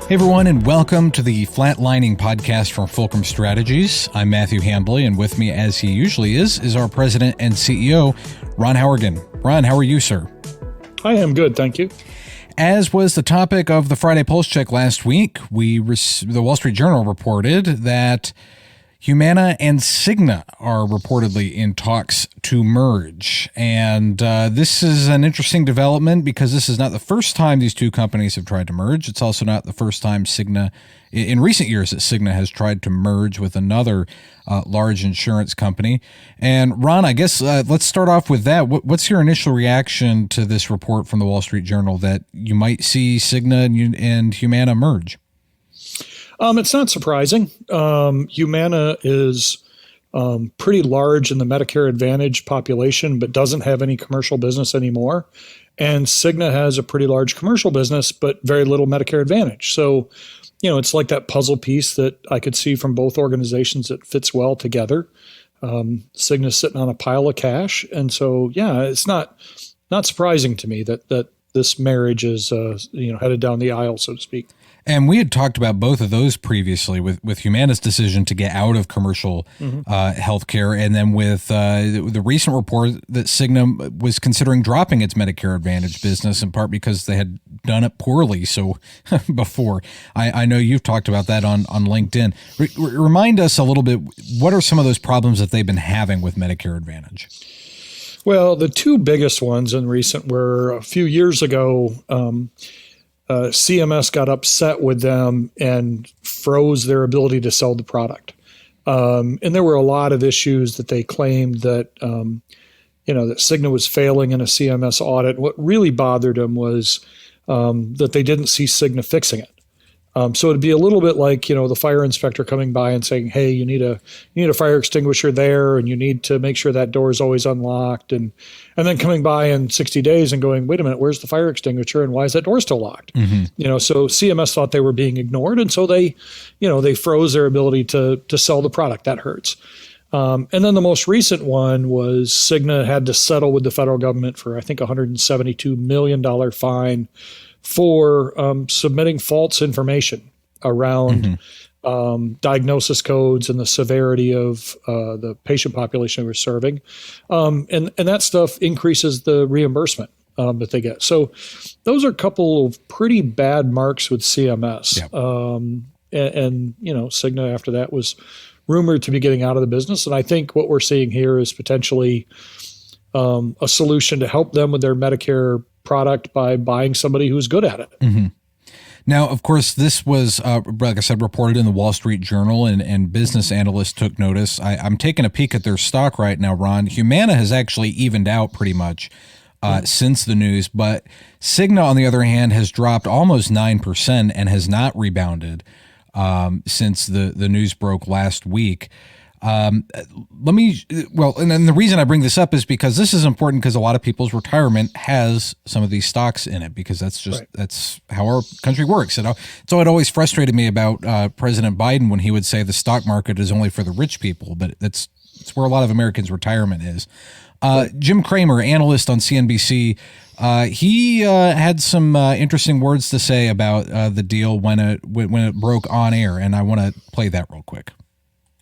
Hey everyone, and welcome to the FLATLINING Podcast from Fulcrum Strategies. I'm Matthew Handley, and with me, as he usually is our President and CEO, Ron Howrigon. Ron, how are you, sir? I am good, thank you. As was the topic of the Friday Pulse Check last week, the Wall Street Journal reported that Humana and Cigna are reportedly in talks to merge. And this is an interesting development because this is not the first time these two companies have tried to merge. It's also not the first time in recent years, that Cigna has tried to merge with another large insurance company. And Ron, I guess let's start off with that. What's your initial reaction to this report from the Wall Street Journal that you might see Cigna and Humana merge? It's not surprising. Humana is pretty large in the Medicare Advantage population, but doesn't have any commercial business anymore. And Cigna has a pretty large commercial business, but very little Medicare Advantage. So, it's like that puzzle piece that I could see from both organizations that fits well together. Cigna's sitting on a pile of cash. And so, it's not surprising to me that this marriage is, headed down the aisle, so to speak. And we had talked about both of those previously with Humana's decision to get out of commercial healthcare, and then with the recent report that Cigna was considering dropping its Medicare Advantage business, in part because they had done it poorly. So before, I know you've talked about that on LinkedIn. Remind us a little bit, what are some of those problems that they've been having with Medicare Advantage? Well, the two biggest ones in recent were a few years ago. CMS got upset with them and froze their ability to sell the product. And there were a lot of issues that they claimed that, that Cigna was failing in a CMS audit. What really bothered them was that they didn't see Cigna fixing it. So it'd be a little bit like, the fire inspector coming by and saying, hey, you need a fire extinguisher there, and you need to make sure that door is always unlocked. And then coming by in 60 days and going, wait a minute, where's the fire extinguisher and why is that door still locked? Mm-hmm. So CMS thought they were being ignored. And so they froze their ability to sell the product. That hurts. And then the most recent one was Cigna had to settle with the federal government for, I think, $172 million fine for submitting false information around diagnosis codes and the severity of the patient population we're serving. And that stuff increases the reimbursement that they get. So those are a couple of pretty bad marks with CMS. Yep. And Cigna after that was rumored to be getting out of the business. And I think what we're seeing here is potentially a solution to help them with their Medicare product by buying somebody who's good at it. Mm-hmm. Now, of course, this was, like I said, reported in the Wall Street Journal, and business analysts took notice. I'm taking a peek at their stock right now, Ron. Humana has actually evened out pretty much since the news, but Cigna, on the other hand, has dropped almost 9% and has not rebounded since the news broke last week. And then the reason I bring this up is because this is important because a lot of people's retirement has some of these stocks in it, because that's how our country works. So it always frustrated me about President Biden when he would say the stock market is only for the rich people, but it's where a lot of Americans' retirement is. Jim Cramer, analyst on CNBC, he had some interesting words to say about the deal when it broke on air, and I want to play that real quick.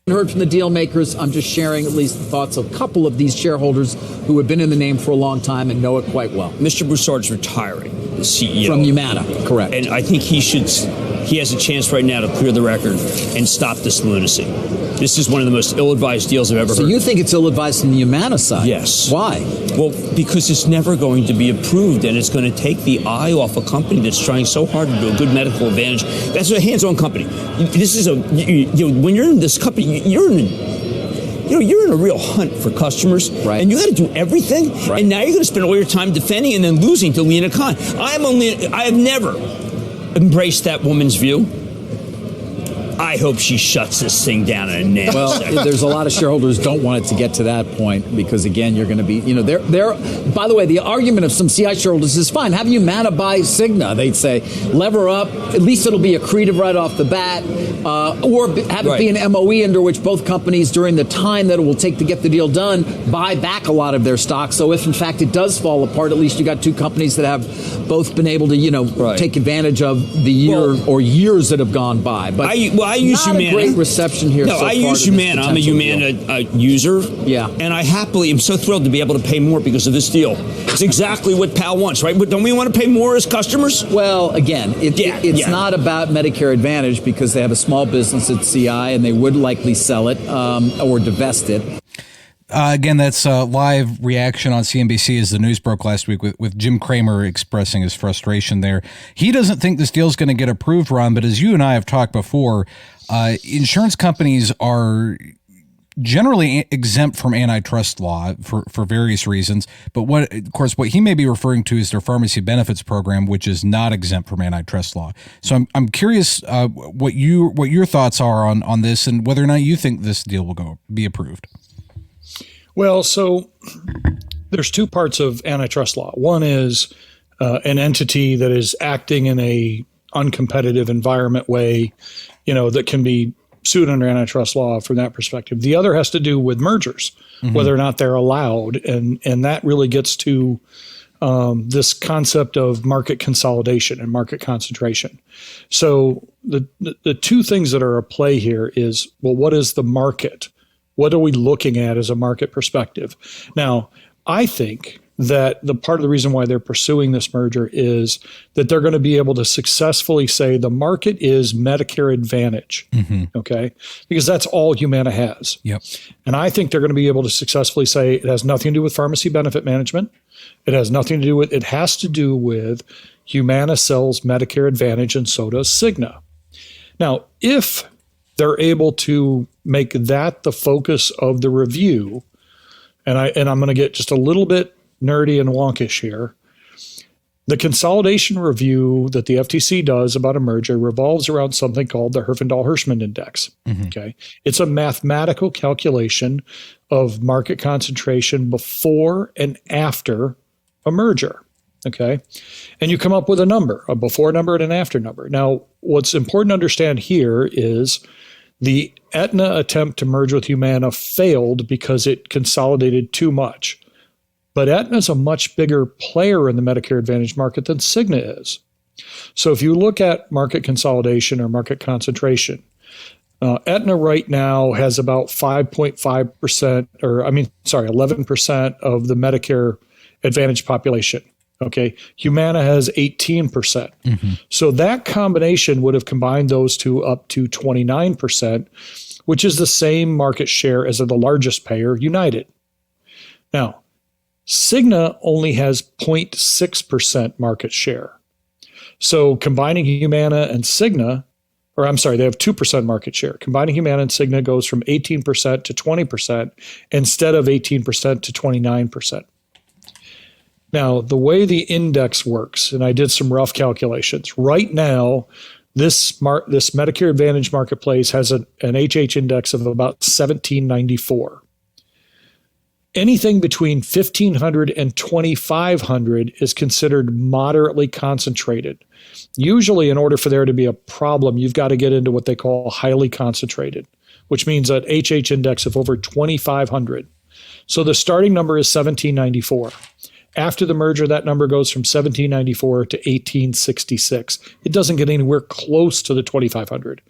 Heard from the deal makers. I'm just sharing at least the thoughts of a couple of these shareholders who have been in the name for a long time and know it quite well. Mr. Broussard's retiring, the CEO. From Humana, correct. And I think he has a chance right now to clear the record and stop this lunacy. This is one of the most ill-advised deals I've ever heard. So you think it's ill-advised from the Humana side? Yes. Why? Well, because it's never going to be approved, and it's going to take the eye off a company that's trying so hard to do a good medical advantage. That's a hands-on company. This is when you're in this company, you're in a real hunt for customers, right? And you got to do everything. Right. And now you're going to spend all your time defending and then losing to Lena Khan. I have never embraced that woman's view. I hope she shuts this thing down in a nail. Well, there's a lot of shareholders don't want it to get to that point because, again, you're going to be, they're. By the way, the argument of some CI shareholders is fine. Have Humana buy Cigna. They'd say, lever up. At least it'll be accretive right off the bat. Or have it be an MOE under which both companies, during the time that it will take to get the deal done, buy back a lot of their stock. So if, in fact, it does fall apart, at least you got two companies that have both been able to, take advantage of the year or years that have gone by. But I use not Humana. A great reception here. No, so I far use to this Humana. I'm a Humana user. Yeah. And I happily am so thrilled to be able to pay more because of this deal. It's exactly what Pal wants, right? But don't we want to pay more as customers? Well, again, it's not about Medicare Advantage because they have a small business at CI and they would likely sell it or divest it. Again, that's a live reaction on CNBC as the news broke last week with Jim Cramer expressing his frustration there. He doesn't think this deal is going to get approved, Ron, but as you and I have talked before, insurance companies are generally exempt from antitrust law for various reasons. But what he may be referring to is their pharmacy benefits program, which is not exempt from antitrust law. So I'm curious what your thoughts are on this and whether or not you think this deal will be approved. Well, so there's two parts of antitrust law. One is an entity that is acting in a uncompetitive environment way, that can be sued under antitrust law from that perspective. The other has to do with mergers, whether or not they're allowed. And that really gets to this concept of market consolidation and market concentration. So the two things that are at play here is, well, what is the market? What are we looking at as a market perspective? Now, I think that the part of the reason why they're pursuing this merger is that they're going to be able to successfully say the market is Medicare Advantage, okay? Because that's all Humana has. Yep. And I think they're going to be able to successfully say it has nothing to do with pharmacy benefit management. It has to do with Humana sells Medicare Advantage and so does Cigna. Now, if they're able to make that the focus of the review, and I'm going to get just a little bit nerdy and wonkish here. The consolidation review that the FTC does about a merger revolves around something called the Herfindahl-Hirschman Index. Okay, it's a mathematical calculation of market concentration before and after a merger. Okay, and you come up with a number, a before number and an after number. Now, what's important to understand here is the Aetna attempt to merge with Humana failed because it consolidated too much. But Aetna is a much bigger player in the Medicare Advantage market than Cigna is. So if you look at market consolidation or market concentration, Aetna right now has about 5.5%, 11% of the Medicare Advantage population. Okay, Humana has 18%. So that combination would have combined those two up to 29%, which is the same market share as the largest payer, United. Now, Cigna only has 0.6% market share. So combining Humana and Cigna, they have 2% market share. Combining Humana and Cigna goes from 18% to 20% instead of 18% to 29%. Now, the way the index works, and I did some rough calculations, right now, this Medicare Advantage marketplace has an HH index of about 1794. Anything between 1,500 and 2,500 is considered moderately concentrated. Usually, in order for there to be a problem, you've got to get into what they call highly concentrated, which means an HH index of over 2,500. So the starting number is 1794. After the merger, that number goes from 1794 to 1866. It doesn't get anywhere close to the 2,500.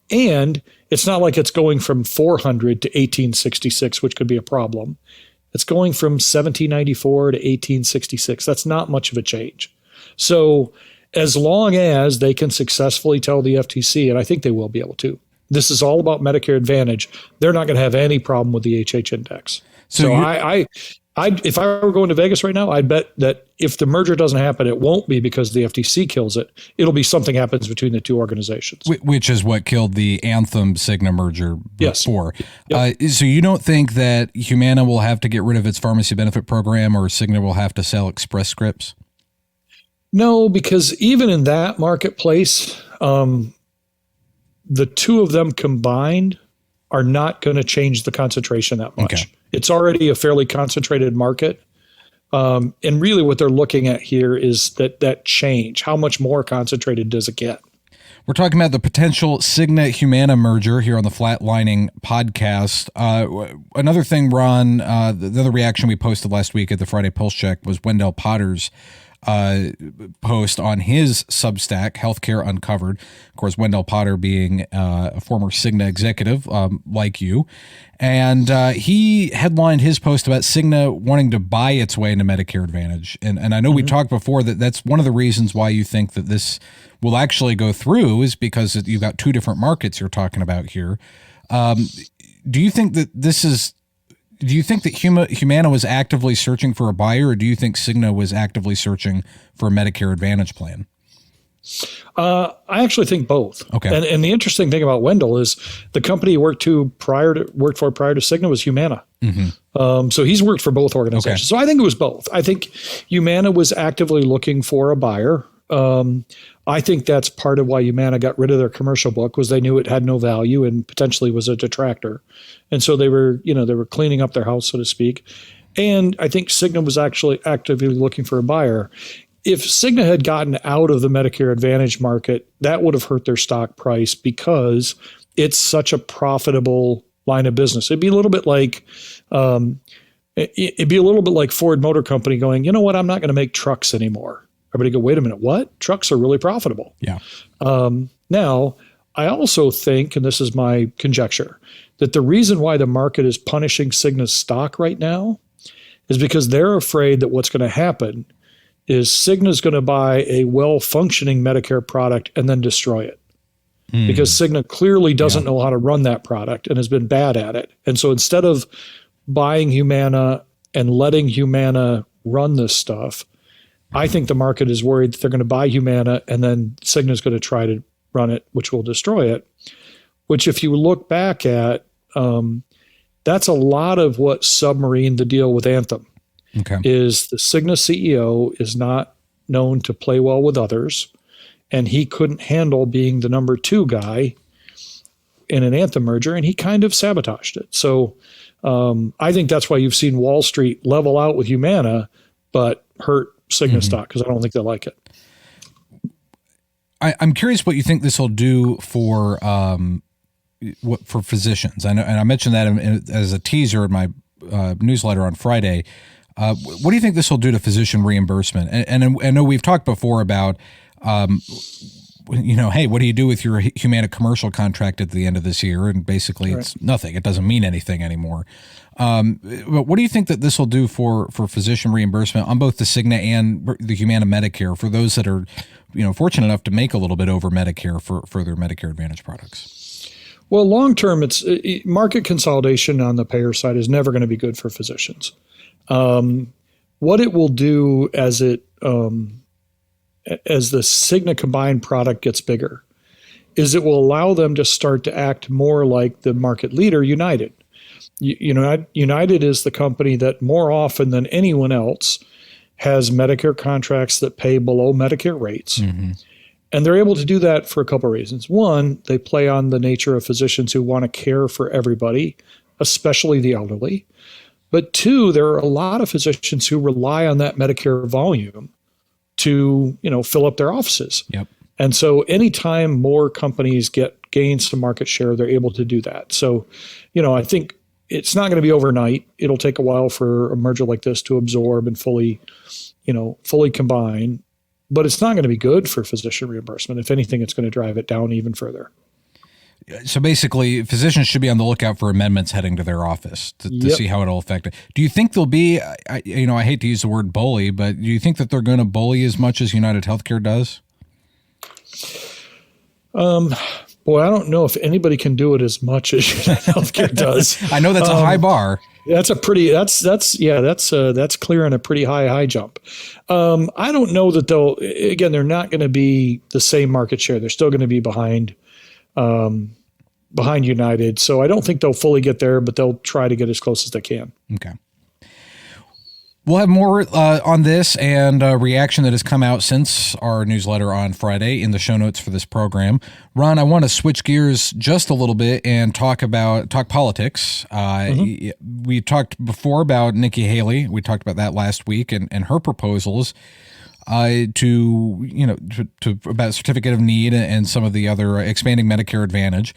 And it's not like it's going from 400 to 1866, which could be a problem. It's going from 1794 to 1866. That's not much of a change. So as long as they can successfully tell the FTC, and I think they will be able to, this is all about Medicare Advantage, they're not going to have any problem with the HH index. So if I were going to Vegas right now, I'd bet that if the merger doesn't happen, it won't be because the FTC kills it. It'll be something happens between the two organizations. Which is what killed the Anthem Cigna merger before. Yes. Yep. So you don't think that Humana will have to get rid of its pharmacy benefit program or Cigna will have to sell Express Scripts? No, because even in that marketplace, the two of them combined are not going to change the concentration that much. Okay. It's already a fairly concentrated market. And really what they're looking at here is that change. How much more concentrated does it get? We're talking about the potential Cigna-Humana merger here on the FLATLINING Podcast. Another thing, Ron, the other reaction we posted last week at the Friday Pulse Check was Wendell Potter's post on his Substack, Healthcare Uncovered. Of course, Wendell Potter being a former Cigna executive like you. And he headlined his post about Cigna wanting to buy its way into Medicare Advantage. And I know we talked before that that's one of the reasons why you think that this will actually go through is because you've got two different markets you're talking about here. Do you think that Humana was actively searching for a buyer, or do you think Cigna was actively searching for a Medicare Advantage plan? I actually think both. Okay. And the interesting thing about Wendell is the company he worked for prior to Cigna was Humana. Mm-hmm. So he's worked for both organizations. Okay. So I think it was both. I think Humana was actively looking for a buyer. I think that's part of why Humana got rid of their commercial book, was they knew it had no value and potentially was a detractor. And so they were cleaning up their house, so to speak. And I think Cigna was actually actively looking for a buyer. If Cigna had gotten out of the Medicare Advantage market, that would have hurt their stock price because it's such a profitable line of business. It'd be a little bit like Ford Motor Company going, you know what, I'm not going to make trucks anymore. Everybody go, wait a minute, what? Trucks are really profitable. Yeah. Now, I also think, and this is my conjecture, that the reason why the market is punishing Cigna's stock right now is because they're afraid that what's going to happen is Cigna's going to buy a well-functioning Medicare product and then destroy it. Because Cigna clearly doesn't know how to run that product and has been bad at it. And so instead of buying Humana and letting Humana run this stuff, I think the market is worried that they're going to buy Humana and then Cigna's going to try to run it, which will destroy it. Which, if you look back at, that's a lot of what submarined the deal with Anthem. Okay. Is the Cigna CEO is not known to play well with others, and he couldn't handle being the number two guy in an Anthem merger, and he kind of sabotaged it. So I think that's why you've seen Wall Street level out with Humana, but hurt Cigna stock, because I don't think they like it. I'm curious what you think this will do for physicians. I know, and I mentioned that as a teaser in my newsletter on Friday. What do you think this will do to physician reimbursement? And I know we've talked before about, hey, what do you do with your Humana commercial contract at the end of this year? And basically it's nothing. It doesn't mean anything anymore. But what do you think that this will do for physician reimbursement on both the Cigna and the Humana Medicare for those that are, fortunate enough to make a little bit over Medicare for their Medicare Advantage products? Well, long term, it's market consolidation on the payer side is never going to be good for physicians. What it will do as the Cigna combined product gets bigger is it will allow them to start to act more like the market leader, United. United is the company that more often than anyone else has Medicare contracts that pay below Medicare rates. Mm-hmm. And they're able to do that for a couple of reasons. One, they play on the nature of physicians who want to care for everybody, especially the elderly. But two, there are a lot of physicians who rely on that Medicare volume to, fill up their offices. Yep. And so anytime more companies gain some market share, they're able to do that. So, I think it's not going to be overnight. It'll take a while for a merger like this to absorb and fully combine. But it's not going to be good for physician reimbursement. If anything, it's going to drive it down even further. So basically, physicians should be on the lookout for amendments heading to their office to see how it'll affect it. Do you think there'll be, I hate to use the word bully, but do you think that they're going to bully as much as United Healthcare does? Boy, I don't know if anybody can do it as much as United Healthcare does. I know that's a high bar. That's clearing a pretty high jump. I don't know that they're not going to be the same market share. They're still going to be behind United. So I don't think they'll fully get there, but they'll try to get as close as they can. Okay. We'll have more on this and a reaction that has come out since our newsletter on Friday in the show notes for this program. Ron, I want to switch gears just a little bit and talk politics. We talked before about Nikki Haley. We talked about that last week and her proposals to about certificate of need and some of the other expanding Medicare Advantage.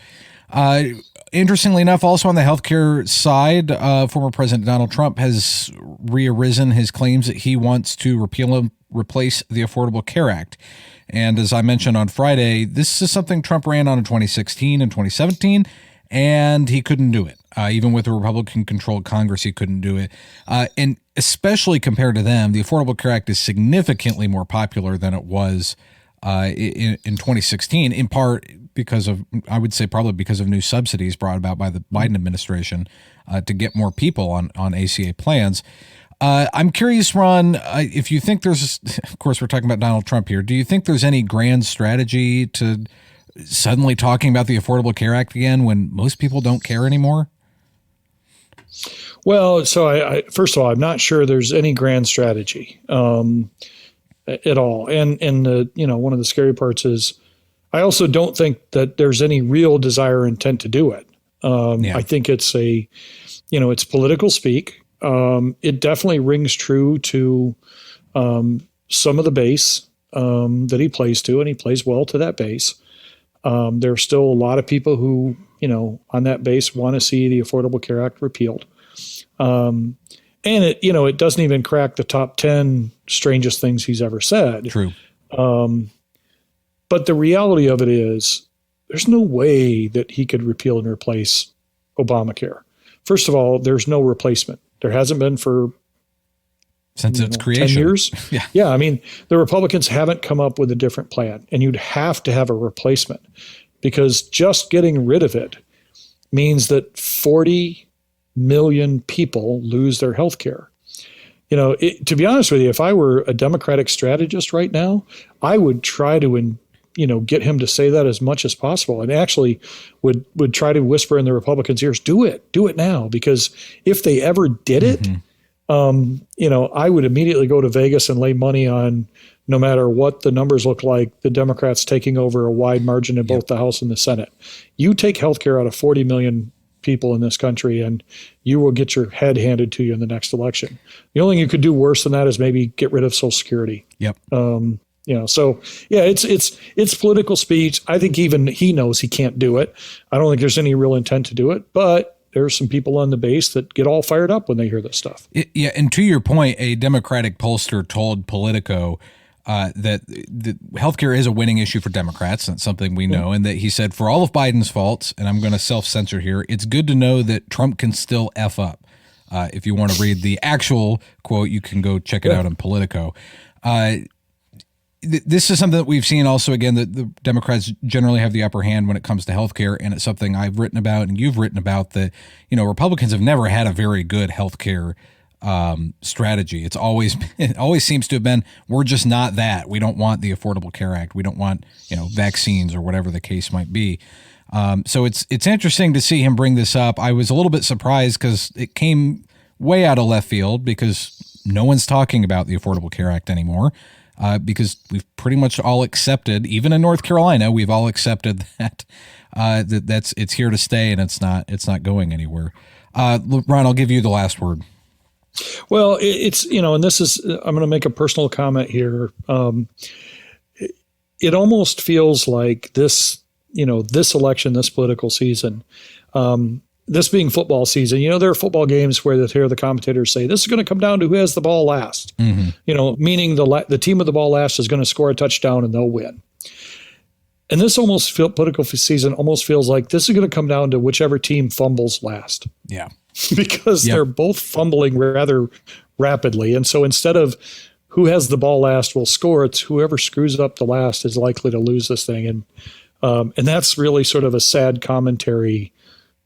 Interestingly enough, also on the healthcare side, former President Donald Trump has rearisen his claims that he wants to repeal and replace the Affordable Care Act. And as I mentioned on Friday, this is something Trump ran on in 2016 and 2017, and he couldn't do it. Even with a Republican-controlled Congress, he couldn't do it. And especially compared to them, the Affordable Care Act is significantly more popular than it was in 2016, in part because of, I would say probably because of new subsidies brought about by the Biden administration to get more people on ACA plans. I'm curious, Ron, if you think there's, of course, we're talking about Donald Trump here. Do you think there's any grand strategy to suddenly talking about the Affordable Care Act again when most people don't care anymore? Well, so I first of all, I'm not sure there's any grand strategy at all. And one of the scary parts is I also don't think that there's any real desire or intent to do it. I think it's it's political speak. It definitely rings true to some of the base that he plays to, and he plays well to that base. There are still a lot of people who, on that base want to see the Affordable Care Act repealed. And it doesn't even crack the top 10 strangest things he's ever said. True. But the reality of it is there's no way that he could repeal and replace Obamacare. First of all, there's no replacement. There hasn't been since its creation. 10 years. Yeah. I mean, the Republicans haven't come up with a different plan, and you'd have to have a replacement because just getting rid of it means that 40 million people lose their health care. To be honest with you, if I were a Democratic strategist right now, I would try to, get him to say that as much as possible, and actually would try to whisper in the Republicans' ears, do it now, because if they ever did it, I would immediately go to Vegas and lay money on, no matter what the numbers look like, the Democrats taking over a wide margin in both the House and the Senate. You take healthcare out of 40 million people in this country, and you will get your head handed to you in the next election. The only thing you could do worse than that is maybe get rid of Social Security. Yep. It's political speech. I think even he knows he can't do it. I don't think there's any real intent to do it, but there's some people on the base that get all fired up when they hear this stuff. And to your point, a Democratic pollster told Politico that the healthcare is a winning issue for Democrats. That's something we know. And that he said, for all of Biden's faults, and I'm going to self-censor here, it's good to know that Trump can still F up. If you want to read the actual quote, you can go check it out on Politico. This is something that we've seen also, again, that the Democrats generally have the upper hand when it comes to healthcare. And it's something I've written about and you've written about that, Republicans have never had a very good healthcare strategy. It always seems to have been, we're just not that. We don't want the Affordable Care Act. We don't want, vaccines or whatever the case might be. So it's interesting to see him bring this up. I was a little bit surprised because it came way out of left field because no one's talking about the Affordable Care Act anymore. Because we've pretty much all accepted, even in North Carolina, we've all accepted that it's here to stay and it's not going anywhere. Ron, I'll give you the last word. Well, it's and this is, I'm going to make a personal comment here. It almost feels like this election, this political season, this being football season, there are football games where the commentators say this is going to come down to who has the ball last, meaning the team with the ball last is going to score a touchdown and they'll win. And this political season almost feels like this is going to come down to whichever team fumbles last. Yeah. Because they're both fumbling rather rapidly. And so instead of who has the ball last will score, it's whoever screws up the last is likely to lose this thing. And that's really sort of a sad commentary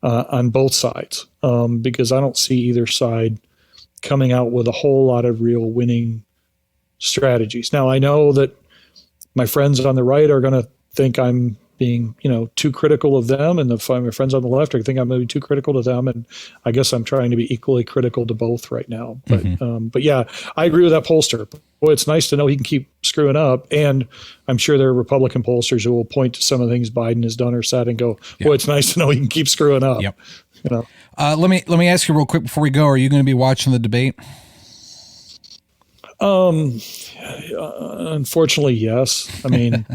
on both sides, because I don't see either side coming out with a whole lot of real winning strategies. Now, I know that my friends on the right are going to think I'm being, too critical of them, and my friends on the left think I'm maybe too critical to them, and I guess I'm trying to be equally critical to both right now. But yeah, I agree with that pollster. Boy, it's nice to know he can keep screwing up, and I'm sure there are Republican pollsters who will point to some of the things Biden has done or said and go, boy, it's nice to know he can keep screwing up. Yep. Let me ask you real quick before we go, are you going to be watching the debate? Unfortunately, yes. I mean,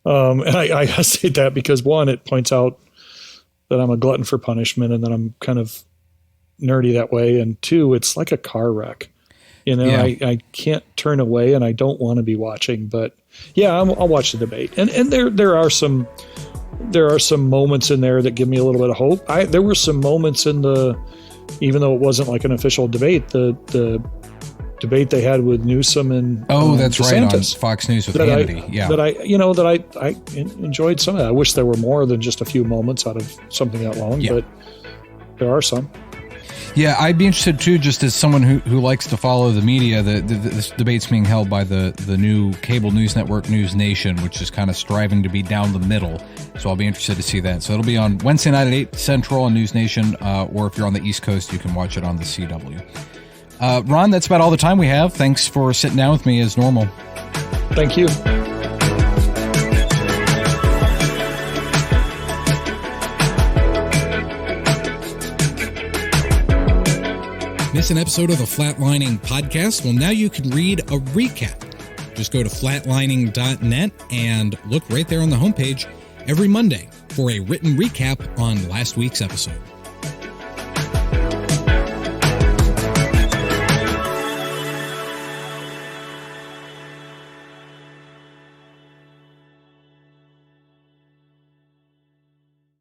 and I hesitate that because, one, it points out that I'm a glutton for punishment and that I'm kind of nerdy that way. And two, it's like a car wreck. I can't turn away, and I don't want to be watching. But yeah, I'll watch the debate. And there are some moments in there that give me a little bit of hope. There were some moments in even though it wasn't like an official debate, the debate they had with Newsom and that's DeSantis, right, on Fox News with Handley. That I enjoyed some of that. I wish there were more than just a few moments out of something that long, but there are some. Yeah, I'd be interested too, just as someone who likes to follow the media. This debate's being held by the new cable news network News Nation, which is kind of striving to be down the middle. So I'll be interested to see that. So it'll be on Wednesday night at 8 Central on News Nation, or if you're on the East Coast, you can watch it on the CW. Ron, that's about all the time we have. Thanks for sitting down with me as normal. Thank you. Miss an episode of the Flatlining Podcast? Well, now you can read a recap. Just go to flatlining.net and look right there on the homepage every Monday for a written recap on last week's episode.